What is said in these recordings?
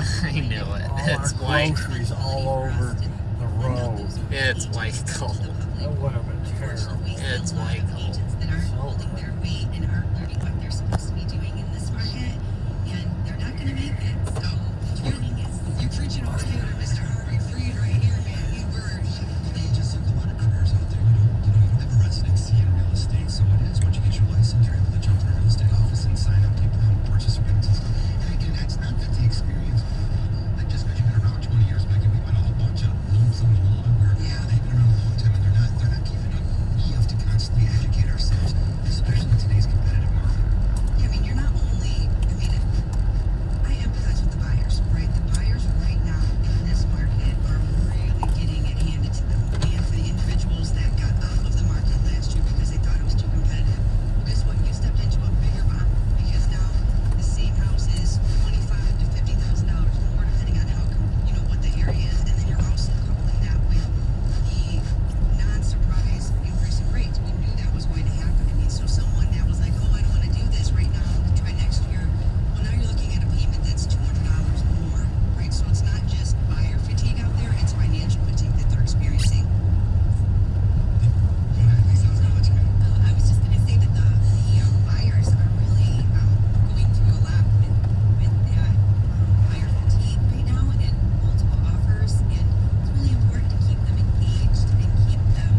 I knew it. All It's our white. groceries all over the road. It's white coal. That would have been terrible. It's white coal. That aren't holding their weight and aren't learning what they're supposed to be doing in this market, and they're not going to make it. So you're preaching over here to Mr. Harvey Freed right here, man. You were. They just took a lot of careers out there. You have a residency in real estate, so it is. Once you get your license, you're able to jump to a real estate office and sign up, take down purchase agreements and stuff. And again, it's not that the experience, like just because you've been around 20 years, Becky, we met a whole bunch of lumps on the lawn where they've been around a long time and they're not keeping up. We have to constantly educate ourselves, especially in today's competitive market. Yeah, I mean, you're not only. I mean, I empathize with the buyers, right? The buyers right now in this market are really getting it handed to them. And for the individuals that got out of the market last year because they thought it was too competitive, well, guess what? You stepped into a bigger bond because now the same house is $25,000 to $50,000 more, depending on how what the area is, and then you're also coupling that with the non-surprise increase in rates. We knew that was going to happen. I mean, so someone that was like, oh, I don't want to do this right now, try next year. Well, now you're looking at a payment that's $200 more, right? So it's not just buyer fatigue out there; it's financial fatigue that they're experiencing. I was just going to say that the buyers are really going through a lot with that buyer fatigue right now and multiple offers, and it's really important to keep them engaged and keep them,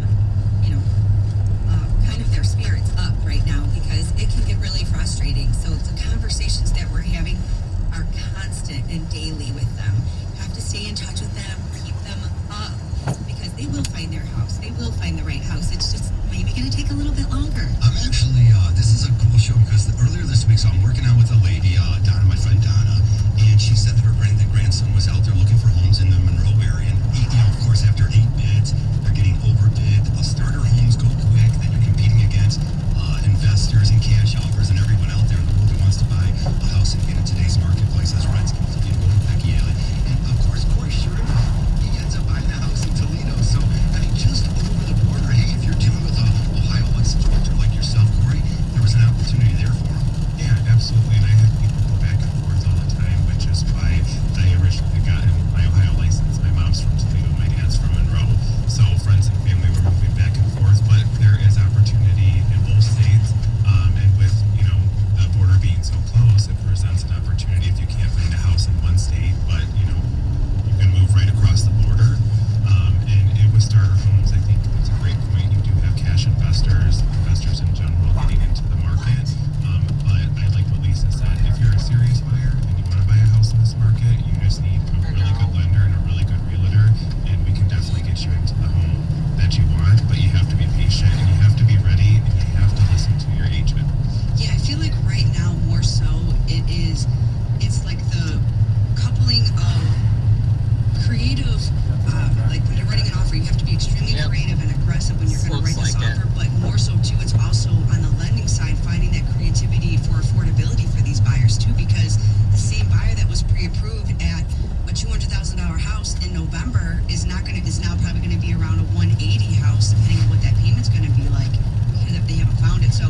kind of their spirits up right now because it can get really frustrating. So the conversations that we're having are constant and daily with them. You have to stay in touch with them, keep them up because they will find their house. They will find the right house. It's just maybe going to take a little bit longer. I'm actually, this is a cool show because earlier this week, so I'm working out with a lady, Donna, my friend Donna, and she said that her grandson was out there looking for homes in the Monroe area. And, of course, after 8 bids, they're getting overbid. Starter homes go quick, then you're competing against investors and cash offers and everyone out there in the world who wants to buy a house. And again, in today's marketplace, as rents continue to go to Becky Alley. And, of course, Corey, sure enough, he ends up buying a house in Toledo. So, I mean, just over the border, hey, if you're dealing with a Ohio license realtor like yourself, Corey, there was an opportunity there for him. Yeah, absolutely. And I have people go back and forth all the time, which is why I originally got my Ohio license. My mom's from Toledo, my dad's from Monroe. So friends and family were moving back and forth, but there is opportunity in both states. And with, the border being so close, it presents an opportunity if you can't find a house in one state, but, you can move right across the border. And with starter homes, I think it's a great point. You do have cash investors in general getting into the market. But I like what Lisa said. If you're a serious buyer and you want to buy a house in this market, you just need a really good lender and a really good realtor, and we can definitely get you into the home that you want. But you have to be patient, and you have to be ready, and you have to listen to your agent. Yeah, I feel like right now more so it's like the coupling of creative, like when you're running an offer, you have to be extremely creative and aggressive when you're going to write this offer, but more so too, it's also on the lending side, finding that creativity for affordability for these buyers too, because the same buyer that was pre-approved at a $200,000 house in November is now probably going to be around a 180 house, depending on what that payment's going to be like, because if they haven't found it. So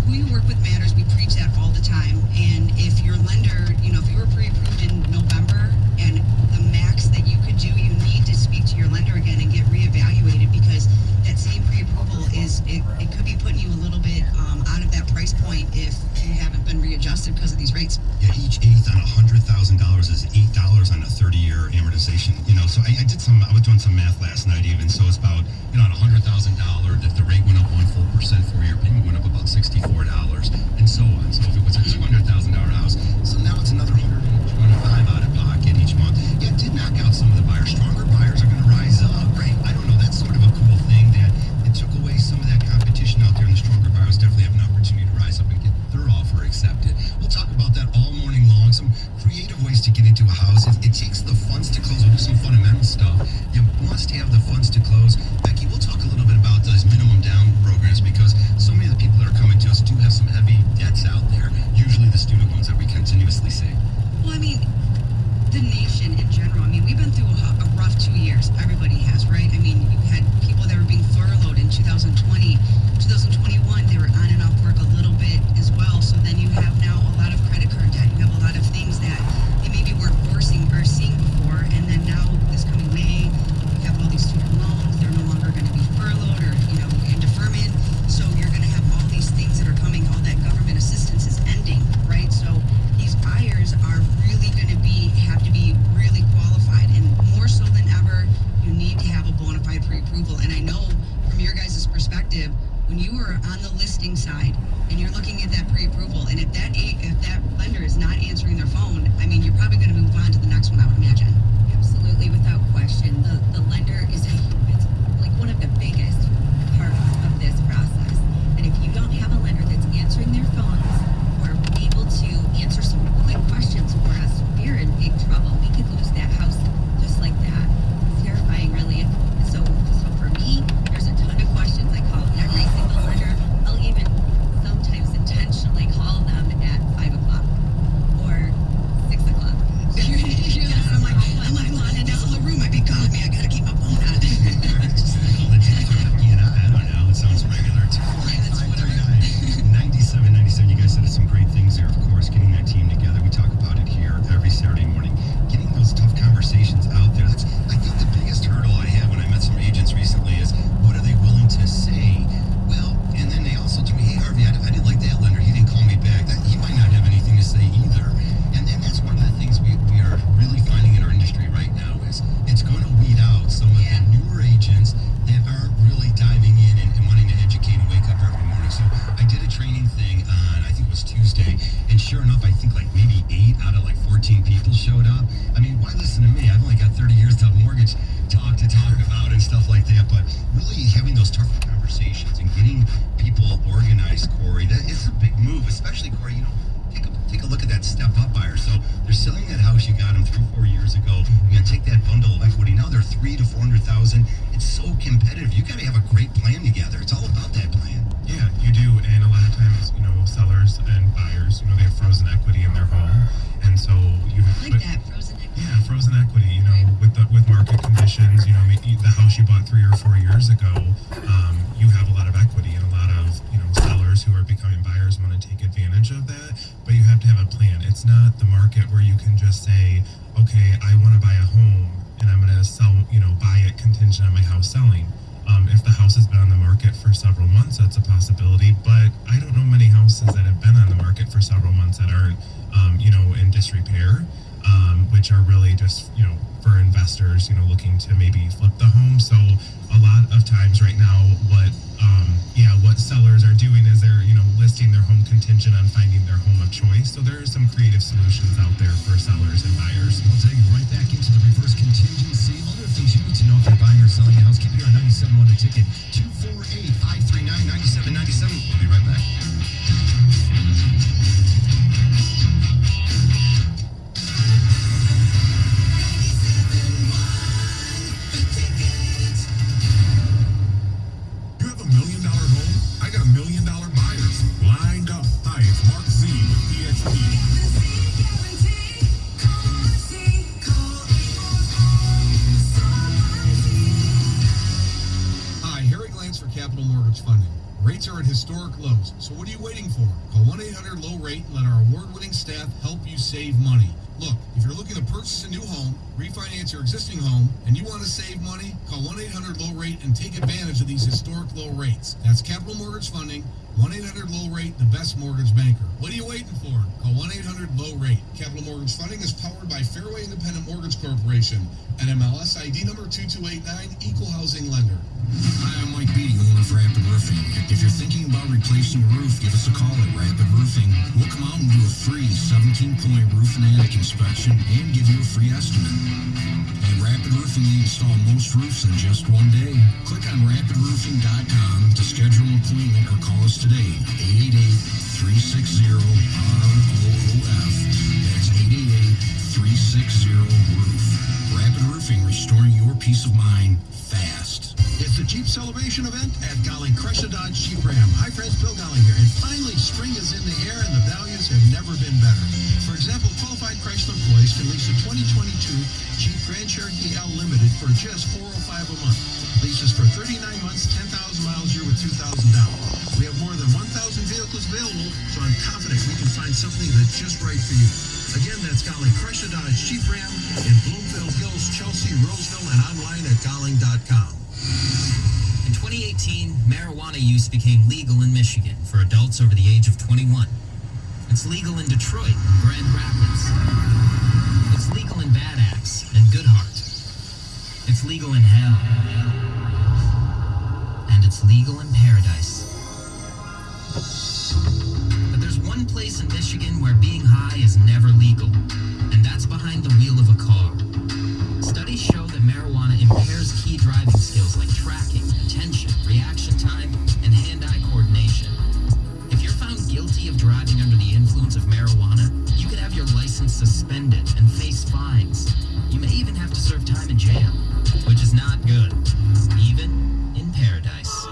who you work with matters. We preach that all the time. And if your lender, if you were pre-approved in November and the max that you could do, you need to speak to your lender again and get reevaluated, because that same pre-approval it could be putting you a little bit out of that price point if you haven't been readjusted because of these rates. Yeah, each eighth on $100,000 is $8 on a 30-year amortization. So I was doing some math last night even. So it's about, on $100,000, if the rate went up 1 full percent, 4-year payment went up about $64, and so on. So if it was a $200,000 house, so now it's another $125 out of pocket each month. Yeah, it did knock out some of the buyers. Stronger buyers are going to rise up, right? I don't know. That's sort of a cool thing that it took away some of that competition out there, and the stronger buyers definitely have an opportunity to rise up and get their offer accepted. We'll talk about that all morning long. Some creative ways to get into a house. It takes the funds to close. We'll do some fundamental stuff. You must have the funds to close. Becky, we'll talk a little bit about those minimum down programs, because so many of the people that are coming to us do have some heavy debts out there, usually the student loans that we continuously see. Well, I mean, the nation in general, we've been through a rough 2 years. Everybody has, right? You had people that were being furloughed in 2020, 2021, they were on and off work a little bit as well. So then you have now a lot of credit card debt. You have a lot of things that they maybe weren't forcing or why listen to me? I've only got 30 years to mortgage talk about and stuff like that. But really having those tough conversations and getting people organized, Corey, that is a big move, especially, Corey, take a look at that step-up buyer. So they're selling that house you got them 3 or 4 years ago. You're going to take that bundle of equity. Now they're $300,000 to $400,000. It's so competitive. You got to have a great plan together. It's all about that plan. Yeah, you do. And a lot of times, sellers and buyers, they have frozen equity in their home. And so you have I like that, frozen equity. Yeah, frozen equity, with market conditions, maybe the house you bought 3 or 4 years ago, you have a lot of equity, and a lot of, sellers who are becoming buyers want to take advantage of that, but you have to have a plan. It's not the market where you can just say, okay, I want to buy a home and I'm going to sell, buy it contingent on my house selling. If the house has been on the market for several months, that's a possibility, but I don't know many houses that have been on the market for several months that aren't, in disrepair, which are really just, for investors, looking to maybe flip the home. So a lot of times right now, what sellers are doing is they're, listing their home contingent on finding their home of choice. So there are some creative solutions out there for sellers and buyers. We'll take you right back into the reverse contingency. Other things you need to know if you're buying or selling a house. Keep it here on 97.1 The Ticket. 248-539-9797. We'll be right back. You have $1 million home? I got $1 million buyers lined up. Hi, it's Mark Z with EXP. Hi, Harry Glantz for Capital Mortgage Funding. Rates are at historic lows, so what are you waiting for? Call 1-800-LOW-RATE and let our award-winning staff help you save money. Look, if you're looking to purchase a new home, refinance your existing home, and you want to save money, call 1-800-LOW-RATE and take advantage of these historic low rates. That's Capital Mortgage Funding, 1-800-LOW-RATE, the best mortgage banker. What are you waiting for? Call 1-800-LOW-RATE. Capital Mortgage Funding is powered by Fairway Independent Mortgage Corporation, NMLS ID number 2289, Equal Housing Lender. Hi, I'm Mike Beatty, owner of Rapid Roofing. If you're thinking about replacing your roof, give us a call at Rapid Roofing. We'll come out and do a free 17-point roof and attic inspection and give you a free estimate. At Rapid Roofing, we install most roofs in just one day. Click on rapidroofing.com to schedule an appointment or call us today. 888-360-ROOF. That's 888-360-ROOF. Rapid Roofing, restoring your peace of mind fast. It's the Jeep Celebration event at Golling Chrysler Dodge Jeep Ram. Hi friends, Bill Golling here. And finally, spring is in the air and the values have never been better. For example, qualified Chrysler employees can lease a 2022 Jeep Grand Cherokee L Limited for just $405 a month. Leases for 39 months, 10,000 miles a year with $2,000 down. We have more than 1,000 vehicles available, so I'm confident we can find something that's just right for you. Again, that's Golling Chrysler Dodge Jeep Ram in Bloomfield Hills, Chelsea, Roseville, and online at Golling.com. In 2018, marijuana use became legal in Michigan for adults over the age of 21. It's legal in Detroit and Grand Rapids. It's legal in Bad Axe and Goodhart. It's legal in hell. And it's legal in paradise. But there's one place in Michigan where being high is never legal, and that's behind the wheel of a car. Studies show that marijuana impairs key driving skills like tracking, attention, reaction time, and hand-eye coordination. If you're found guilty of driving under the influence of marijuana, you could have your license suspended and face fines. You may even have to serve time in jail, which is not good, even in paradise.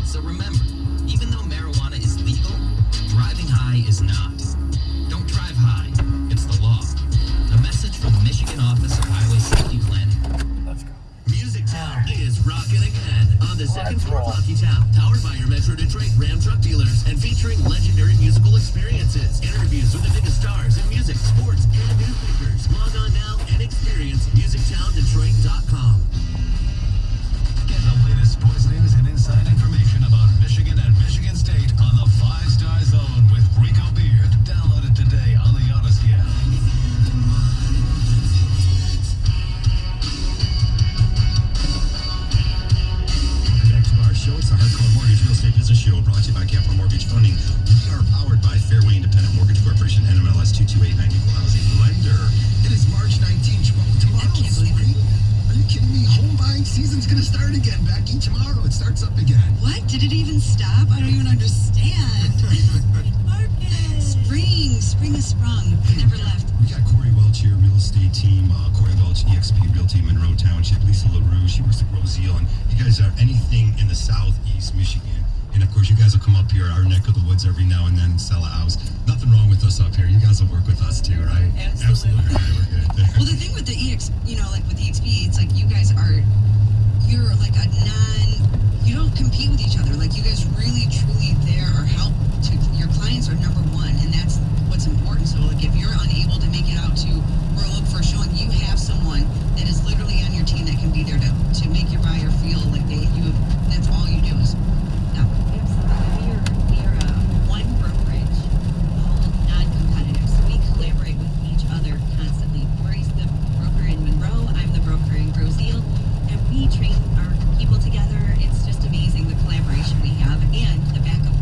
So remember, even though marijuana is legal, driving high is not. Don't drive high. It's the law. A message from the Michigan Office of Highway Safety Planning. Let's go. Music Town is rocking again on the second floor of Hockey Town, powered by your Metro Detroit Ram truck dealers and featuring legendary musical experiences, interviews with the biggest stars in music, sports, and newspapers. Log on now and experience MusicTownDetroit.com. Get the latest sports news and inside information about Michigan and Michigan State on the 5-Star Zone with Rico Beard. Download it today on the Odyssey app. Back to our show. It's the Hardcore Mortgage Real Estate Business Show brought to you by Capital Mortgage Funding. We are season's gonna start again, Becky. Tomorrow it starts up again. What? Did it even stop? I don't even understand. Spring has sprung. It never left. We got Corey Welch here, real estate team. Corey Welch, EXP Realty, Monroe Township. Lisa LaRue, she works at Roselle. And you guys are anything in the southeast Michigan. And of course, you guys will come up here, our neck of the woods, every now and then and sell a house. Nothing wrong with us up here. You guys will work with us too, right? Absolutely. Right, we're good. Well, the thing with the like with the EXP, it's like you guys you're like you don't compete with each other. Like you guys really, truly there are help to your clients are number one, and that's what's important. So like if you're unable to make it out to Royal Oak for a showing, you have someone that is literally on your team that can be there to make your buyer feel like that's all you do is. We are one brokerage, all non-competitive, so we collaborate with each other constantly. Corey's the broker in Monroe, I'm the broker in Roselle, and we train our people together. It's just amazing the collaboration we have and the backup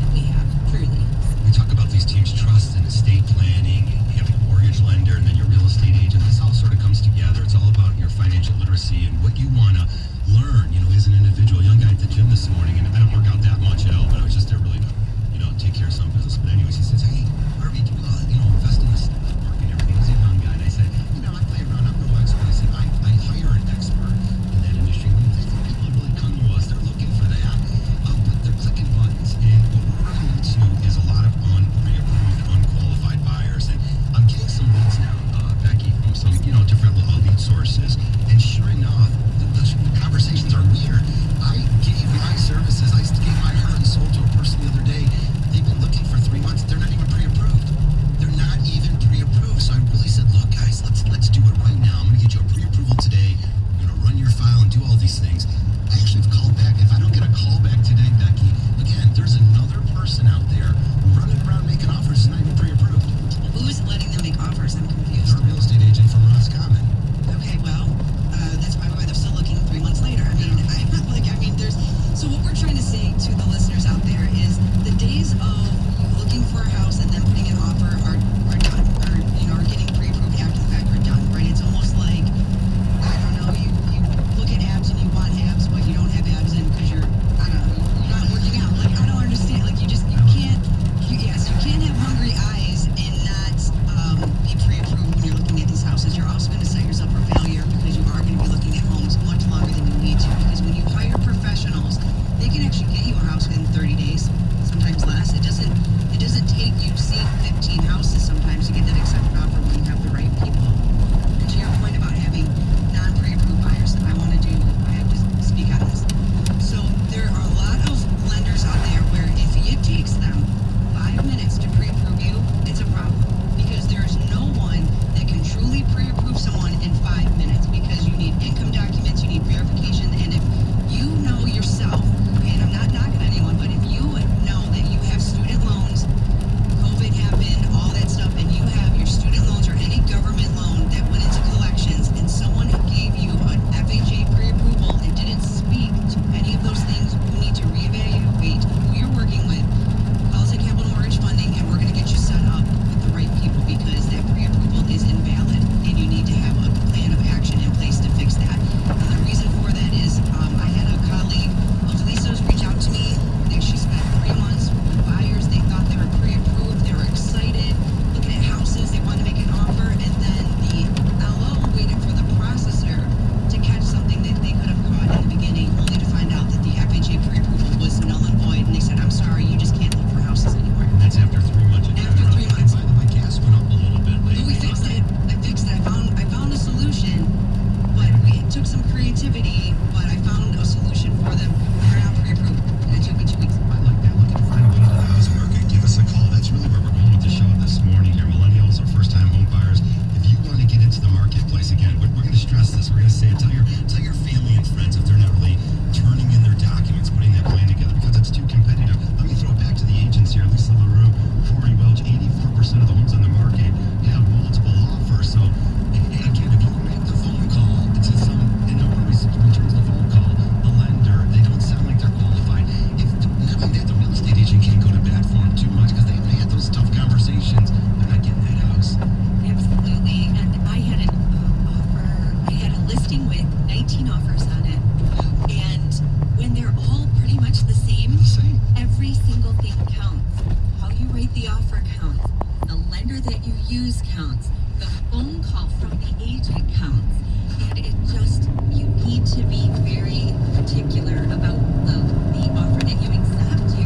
house counts. The phone call from the agent counts. And it just, you need to be very particular about the offer that you accept. You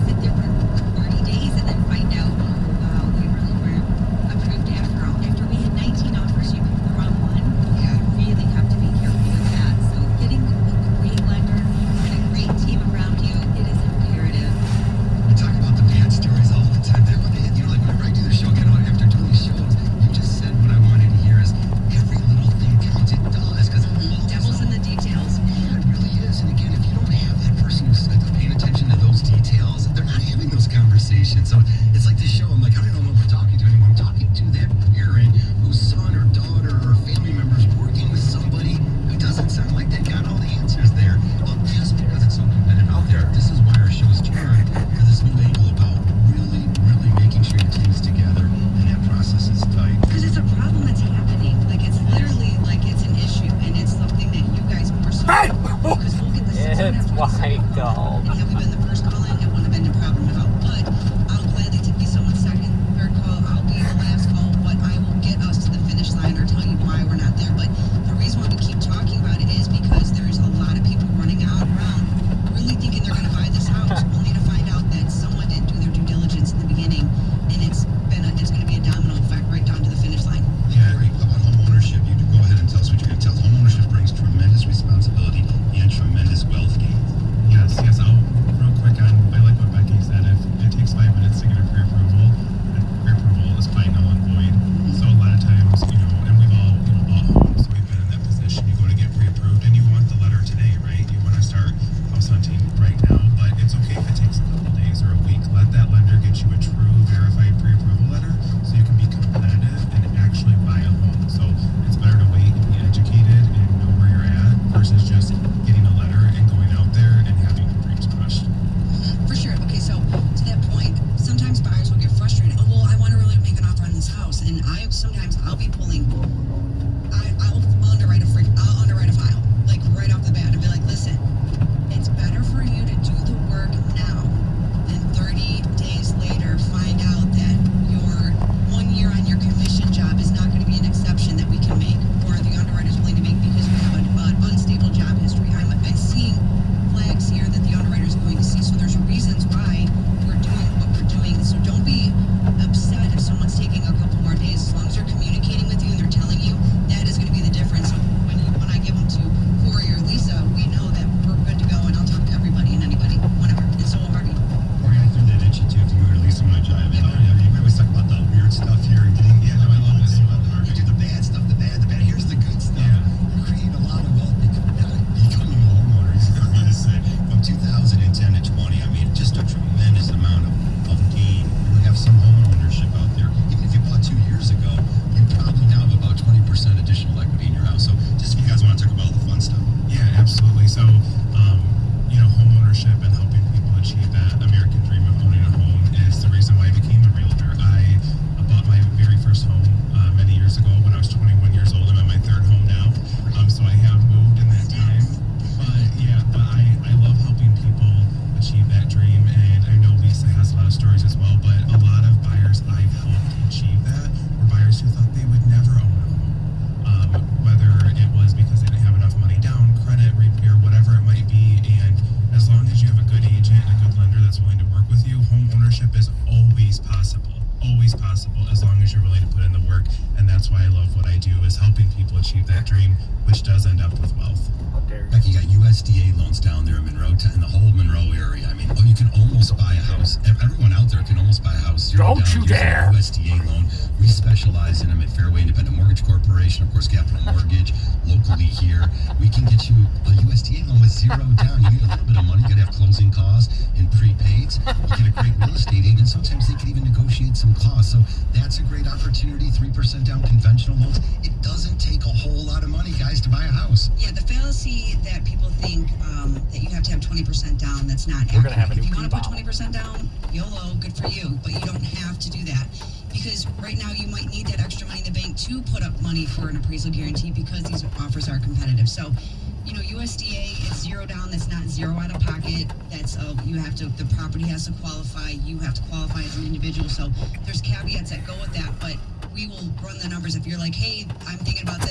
sit there for 30 days and then find out, oh wow, we really weren't approved after all. After we had 19 offers, you picked the wrong one. You really have to be careful with that. So getting a great lender and a great team around you, it is imperative. We talk about the bad stories all the time. Like whenever I do the show, after doing these shows, you just said what I wanted to hear is every little thing counts. It does, because Devil's in the details. yeah, it really is. And again, if you don't have that person who's paying attention to those details, they're not having those conversations. So it's like this show. I'm like, I don't know what we're talking to anymore. I'm talking to that parent whose son or daughter or family member is working with somebody who doesn't sound like they got all the answers there. Well, just because it's so competitive out there, this is why our show is turned for this new angle about really, really making sure your team is together and that process is tight. Because it's a problem that's happening. Like, it's literally like it's an issue, and it's something that you guys more so. Because we'll get the It's white dog. And have we been the first call in, it wouldn't have been a problem at all. But I'll gladly be someone's second, third call. I'll be the last call. But I will get us to the finish line or tell you why we're not there. But the reason why we keep talking about it is because there's a lot of people running out around, really thinking they're going to buy this house, only to find out that someone didn't do their due diligence in the beginning, and it's going to be a domino effect right down to the finish line. Yeah, great. About home ownership, you go ahead and tell us what you're going to tell us. Home ownership brings tremendous responsibility and tremendous wealth gain. Yes, I'll real quick on, I like what Becky said, if it takes 5 minutes to get a pre-approval, and pre-approval is by null and void. So a lot of times, and we've all, bought homes, so we've been in that position, you go to get pre-approved, and you want the letter today, right? You want to start house hunting right now, but it's okay if it takes a couple days or a week. Let that lender get you a true verified pre-approval letter, so you can be competitive and actually buy a home. So it's better to wait and be educated and know where you're at versus just getting a letter and going out there and having your dreams crushed. For sure. Okay, so to that point, sometimes buyers will get frustrated. Oh, well, I want to really make an offer on this house, and I'll be pulling. I'll underwrite a file, like right off the bat, and be like, listen, it's better for you to do the work now than 30 days later find out that your 1 year on your commission job is not going to be an exception that we can make, or the underwriter's willing to make because we have an unstable job history. I'm seeing flags here that the underwriter is going to see, so there's reasons why we're doing what we're doing. So don't be upset if someone's taking a couple more days. As long as they're communicating with you and they're telling you, that is going to be the difference. So when I give them to Corey or Lisa, we know that we're good to go, and I'll talk to everybody and anybody, whenever. And so will Harvey. Corey, I threw that at you too. If you were at least in my job, we always talk about the weird stuff here and getting. Yeah, no, I love it. You do the bad stuff, the bad. Here's the good stuff. Yeah. You create a lot of wealth becoming a homeowner. Is what I'm going to say. From 2010 to 20, I mean, just a tremendous amount of gain. You have some home ownership out there. Even if you bought 2 years ago, you probably now have about 20% additional equity in your house. So, just if you guys want to talk about all the fun stuff. Yeah, absolutely. So, home ownership and helping people achieve that American dream of owning a home is the reason why I became a realtor. I bought my very first home many years ago when I was 21 years old. I'm at my third home now. So I have moved in that time. But I love helping people achieve that dream. And I know Lisa has a lot of stories as well, but a lot of buyers I've helped achieve that were buyers who thought they would never own a home. Whether it was because they didn't have enough money down, credit, repair, whatever it might be. And as long as you have a good agent and a good lender that's willing to work with you, home ownership is always possible. Always possible, as long as you're willing to put in the work. And that's why I love what I do, is helping people achieve that dream, which does end up with wealth. Becky, you got USDA loans down there in Monroe, in the whole Monroe area. I mean, you can almost buy a house. Everyone out there can almost buy a house. Don't you dare! USDA loan. We specialize in them at Fairway Independent Mortgage Corporation, of course, Capital Mortgage, locally here. We can get you a USDA loan with 0 down. You need a little bit of money. You got to have closing costs and prepaids. You get a great real estate agent. Sometimes they can even negotiate some costs. So that's a great opportunity. 3% down conventional loans. It doesn't take a whole lot of money, guys, to buy a house. Yeah, the fallacy that people think that you have to have 20% down, that's not accurate. We're gonna have a new if you want to put P-bomb. 20% down, YOLO, good for you, but you don't have to do that. Because right now you might need that extra money in the bank to put up money for an appraisal guarantee because these offers are competitive. So, USDA is 0 down. That's not 0 out of pocket. That's the property has to qualify. You have to qualify as an individual. So there's caveats that go with that. But we will run the numbers. If you're like, hey, I'm thinking about